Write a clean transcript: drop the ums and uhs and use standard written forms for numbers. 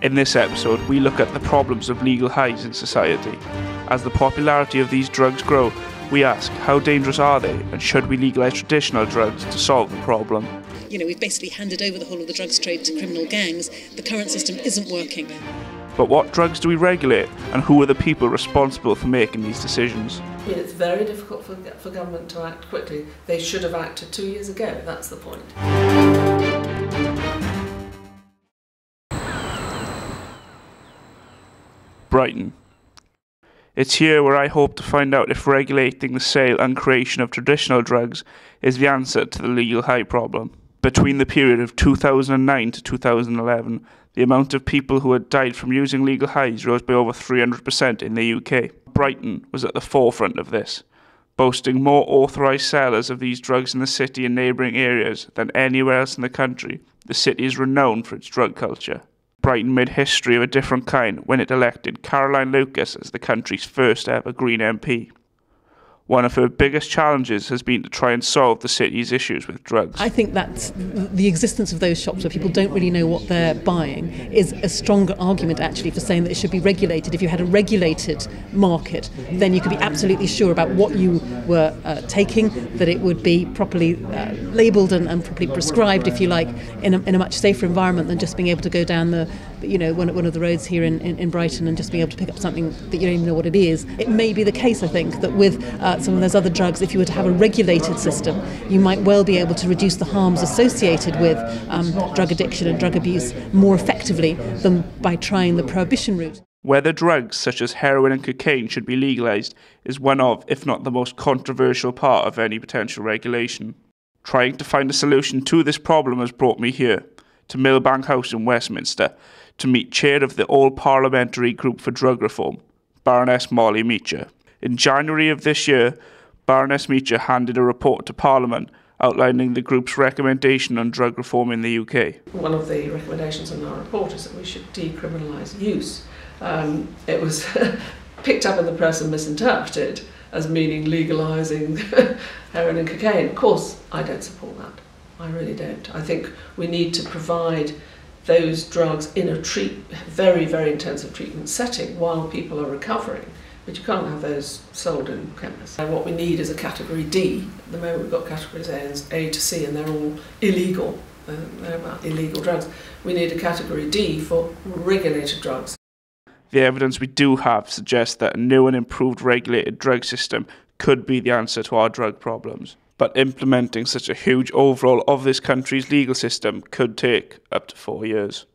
In this episode, we look at the problems of legal highs in society. As the popularity of these drugs grow, we ask, how dangerous are they, and should we legalise traditional drugs to solve the problem? We've basically handed over the whole of the drugs trade to criminal gangs. The current system isn't working. But what drugs do we regulate, and who are the people responsible for making these decisions? It's very difficult for government to act quickly. They should have acted 2 years ago, that's the point. Brighton. It's here where I hope to find out if regulating the sale and creation of traditional drugs is the answer to the legal high problem. Between the period of 2009 to 2011, the amount of people who had died from using legal highs rose by over 300% in the UK. Brighton was at the forefront of this, boasting more authorised sellers of these drugs in the city and neighbouring areas than anywhere else in the country. The city is renowned for its drug culture. Brighton made history of a different kind when it elected Caroline Lucas as the country's first ever Green MP. One of her biggest challenges has been to try and solve the city's issues with drugs. I think that the existence of those shops where people don't really know what they're buying is a stronger argument actually for saying that it should be regulated. If you had a regulated market, then you could be absolutely sure about what you were taking, that it would be properly labelled and properly prescribed, if you like, in a much safer environment than just being able to go down one of the roads here in Brighton and just being able to pick up something that you don't even know what it is. It may be the case, I think, that with some of those other drugs, if you were to have a regulated system, you might well be able to reduce the harms associated with drug addiction and drug abuse more effectively than by trying the prohibition route. Whether drugs such as heroin and cocaine should be legalised is one of, if not the most controversial part of any potential regulation. Trying to find a solution to this problem has brought me here, to Millbank House in Westminster, to meet chair of the All-Parliamentary Group for Drug Reform, Baroness Molly Meacher. In January of this year, Baroness Meacher handed a report to Parliament outlining the group's recommendation on drug reform in the UK. One of the recommendations in our report is that we should decriminalise use. It was picked up in the press and misinterpreted as meaning legalising heroin and cocaine. Of course, I don't support that. I really don't. I think we need to provide those drugs in a very, very intensive treatment setting while people are recovering. But you can't have those sold in chemists. And what we need is a category D. At the moment we've got categories A to C and they're all illegal. They're about illegal drugs. We need a category D for regulated drugs. The evidence we do have suggests that a new and improved regulated drug system could be the answer to our drug problems. But implementing such a huge overhaul of this country's legal system could take up to 4 years.